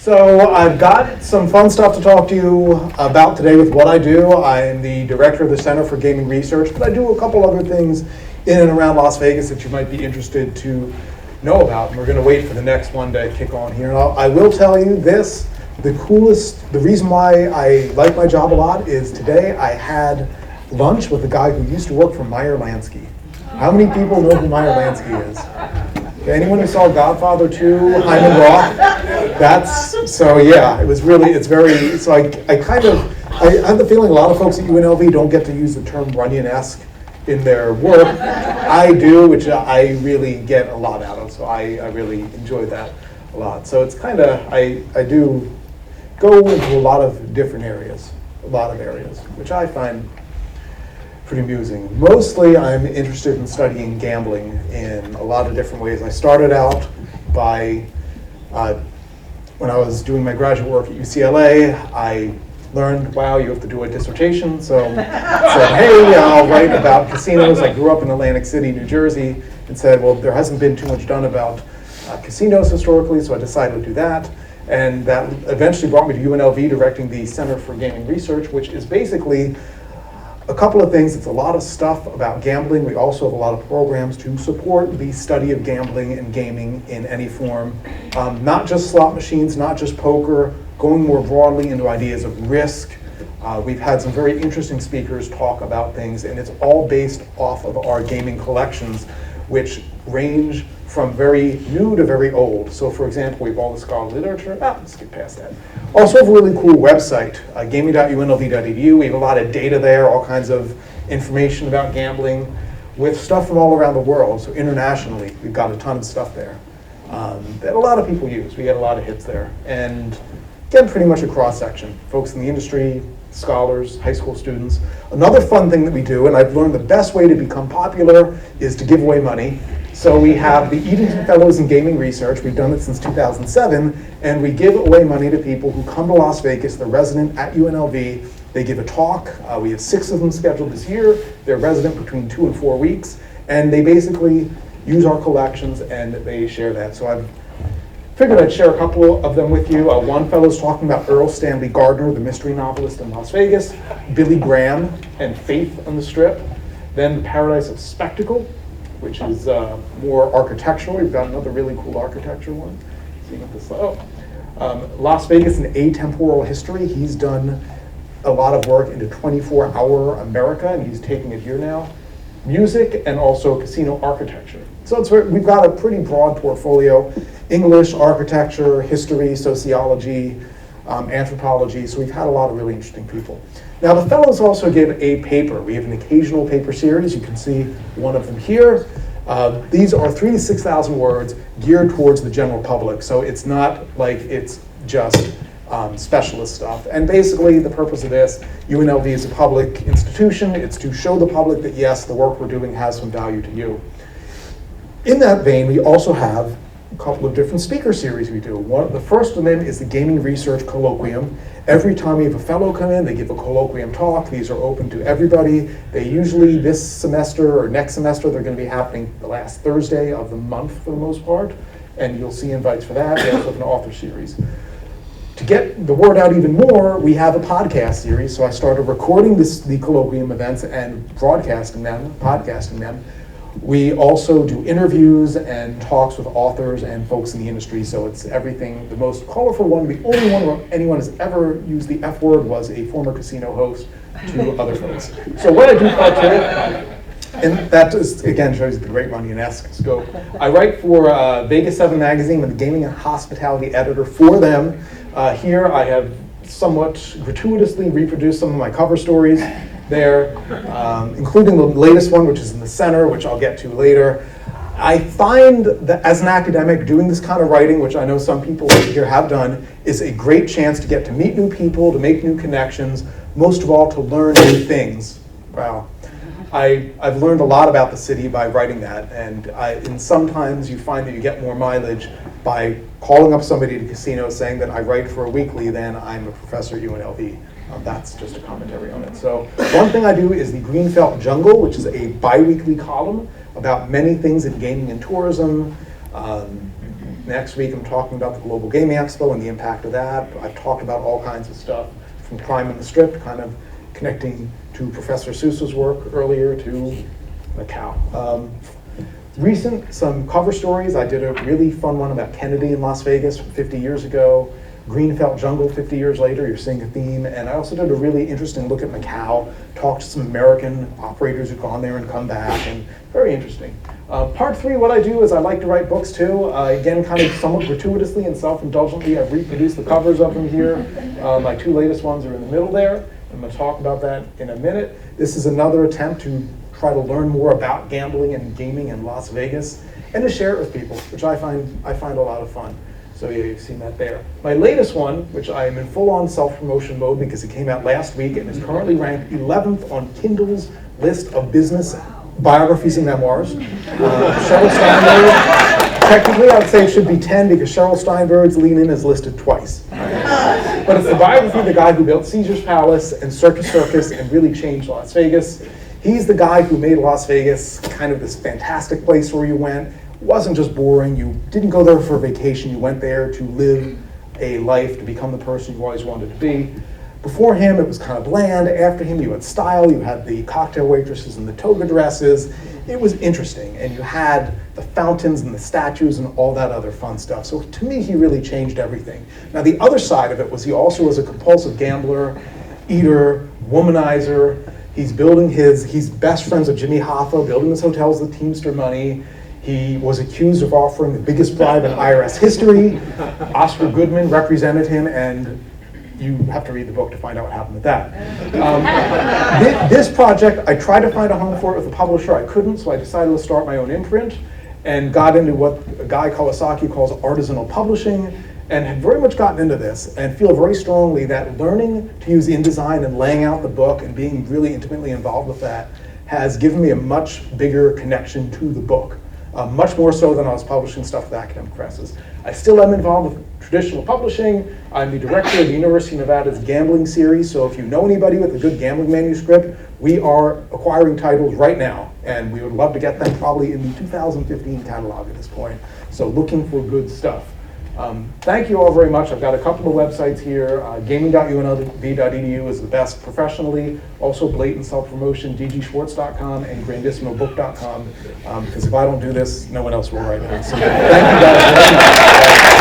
So I've got some fun stuff to talk to you about today with what I do. I am the director of the Center for Gaming Research, but I do a couple other things in and around Las Vegas that you might be interested to know about. And we're going to wait for the next one to kick on here. And I will tell you this, the reason why I like my job a lot is today I had lunch with a guy who used to work for Meyer Lansky. How many people know who Meyer Lansky is? Anyone who saw Godfather 2, Hyman Roth? I have the feeling a lot of folks at UNLV don't get to use the term Runyon-esque in their work. I do, which I really get a lot out of, so I really enjoy that a lot. So it's kind of, I do go into a lot of different areas, which I find pretty amusing. Mostly I'm interested in studying gambling in a lot of different ways. I started out by, when I was doing my graduate work at UCLA, I learned, wow, you have to do a dissertation. So I said, hey, I'll write about casinos. I grew up in Atlantic City, New Jersey, and said, well, there hasn't been too much done about casinos historically, so I decided to do that. And that eventually brought me to UNLV, directing the Center for Gaming Research, which is basically a couple of things. It's a lot of stuff about gambling. We also have a lot of programs to support the study of gambling and gaming in any form. Not just slot machines, not just poker, going more broadly into ideas of risk. We've had some very interesting speakers talk about things, and it's all based off of our gaming collections, which range from very new to very old. So for example, we have all the scholarly literature. Let's skip past that. Also have a really cool website, gaming.unlv.edu. We have a lot of data there, all kinds of information about gambling with stuff from all around the world. So internationally, we've got a ton of stuff there that a lot of people use. We get a lot of hits there. And again, pretty much a cross-section. Folks in the industry, scholars, high school students. Another fun thing that we do, and I've learned the best way to become popular is to give away money. So we have the Edenton Fellows in Gaming Research. We've done it since 2007, and we give away money to people who come to Las Vegas. They're resident at UNLV. They give a talk. We have 6 of them scheduled this year. They're resident between 2 and 4 weeks, and they basically use our collections and they share that. So I've figured I'd share a couple of them with you. One fellow's talking about Earl Stanley Gardner, the mystery novelist in Las Vegas, Billy Graham and Faith on the Strip, then the Paradise of Spectacle, which is more architectural. We've got another really cool architecture one. Las Vegas in Atemporal History. He's done a lot of work into 24-hour America, and he's taking it here now. Music and also casino architecture. So we've got a pretty broad portfolio: English, architecture, history, sociology, anthropology. So we've had a lot of really interesting people. Now the fellows also give a paper. We have an occasional paper series. You can see one of them here. These are 3,000 to 6,000 words geared towards the general public. So it's not like it's just specialist stuff. And basically the purpose of this, UNLV is a public institution. It's to show the public that yes, the work we're doing has some value to you. In that vein, we also have a couple of different speaker series we do. The first of them is the Gaming Research Colloquium. Every time we have a fellow come in, they give a colloquium talk. These are open to everybody. They usually, this semester or next semester, they're going to be happening the last Thursday of the month for the most part, and you'll see invites for that. We also have an author series. To get the word out even more, we have a podcast series. So I started recording the colloquium events and broadcasting them, podcasting them. We also do interviews and talks with authors and folks in the industry, so it's everything. The most colorful one, the only one where anyone has ever used the F word, was a former casino host to other folks. So what I do part two, and that just, again, shows the great Runyon-esque scope. I write for Vegas 7 magazine. I'm the gaming and hospitality editor for them. Here I have somewhat gratuitously reproduced some of my cover stories there, including the latest one, which is in the center, which I'll get to later. I find that as an academic, doing this kind of writing, which I know some people here have done, is a great chance to get to meet new people, to make new connections, most of all, to learn new things. Wow. I've learned a lot about the city by writing that, and sometimes you find that you get more mileage by calling up somebody at a casino saying that I write for a weekly than I'm a professor at UNLV. That's just a commentary on it. So one thing I do is the Greenfelt Jungle, which is a bi-weekly column about many things in gaming and tourism, Next week, I'm talking about the Global Gaming Expo and the impact of that. I've talked about all kinds of stuff, from Crime in the Strip, kind of connecting to Professor Seuss's work earlier, to Macau. Some cover stories. I did a really fun one about Kennedy in Las Vegas 50 years ago. Greenfelt Jungle 50 years later, you're seeing a theme. And I also did a really interesting look at Macau, talked to some American operators who've gone there and come back, and very interesting. Part 3, what I do is I like to write books too. Again, kind of somewhat gratuitously and self-indulgently, I've reproduced the covers of them here. My 2 latest ones are in the middle there. I'm going to talk about that in a minute. This is another attempt to try to learn more about gambling and gaming in Las Vegas, and to share it with people, which I find a lot of fun. So yeah, you've seen that there. My latest one, which I am in full-on self-promotion mode because it came out last week and is currently ranked 11th on Kindle's list of business biographies and memoirs. Sheryl Steinberg, technically I would say it should be 10 because Sheryl Steinberg's Lean In is listed twice. But it's the biography of the guy who built Caesar's Palace and Circus Circus and really changed Las Vegas. He's the guy who made Las Vegas kind of this fantastic place where you went. It wasn't just boring. You didn't go there for a vacation. You went there to live a life, to become the person you always wanted to be. Before him, it was kind of bland. After him, you had style. You had the cocktail waitresses and the toga dresses. It was interesting. And you had the fountains and the statues and all that other fun stuff. So to me, he really changed everything. Now, the other side of it was he also was a compulsive gambler, eater, womanizer. He's best friends with Jimmy Hoffa, building his hotels with Teamster money. He was accused of offering the biggest bribe in IRS history. Oscar Goodman represented him, and you have to read the book to find out what happened with that. This project, I tried to find a home for it with a publisher. I couldn't, so I decided to start my own imprint and got into what a guy Kawasaki calls artisanal publishing, and had very much gotten into this and feel very strongly that learning to use InDesign and laying out the book and being really intimately involved with that has given me a much bigger connection to the book, much more so than I was publishing stuff with academic presses. I still am involved with traditional publishing. I'm the director of the University of Nevada's gambling series, so if you know anybody with a good gambling manuscript, we are acquiring titles right now, and we would love to get them probably in the 2015 catalog at this point, so looking for good stuff. Thank you all very much. I've got a couple of websites here. Gaming.unlv.edu is the best professionally. Also Blatant Self-Promotion, dgschwartz.com, and grandissimobook.com. Because if I don't do this, no one else will right now. So thank you guys very much.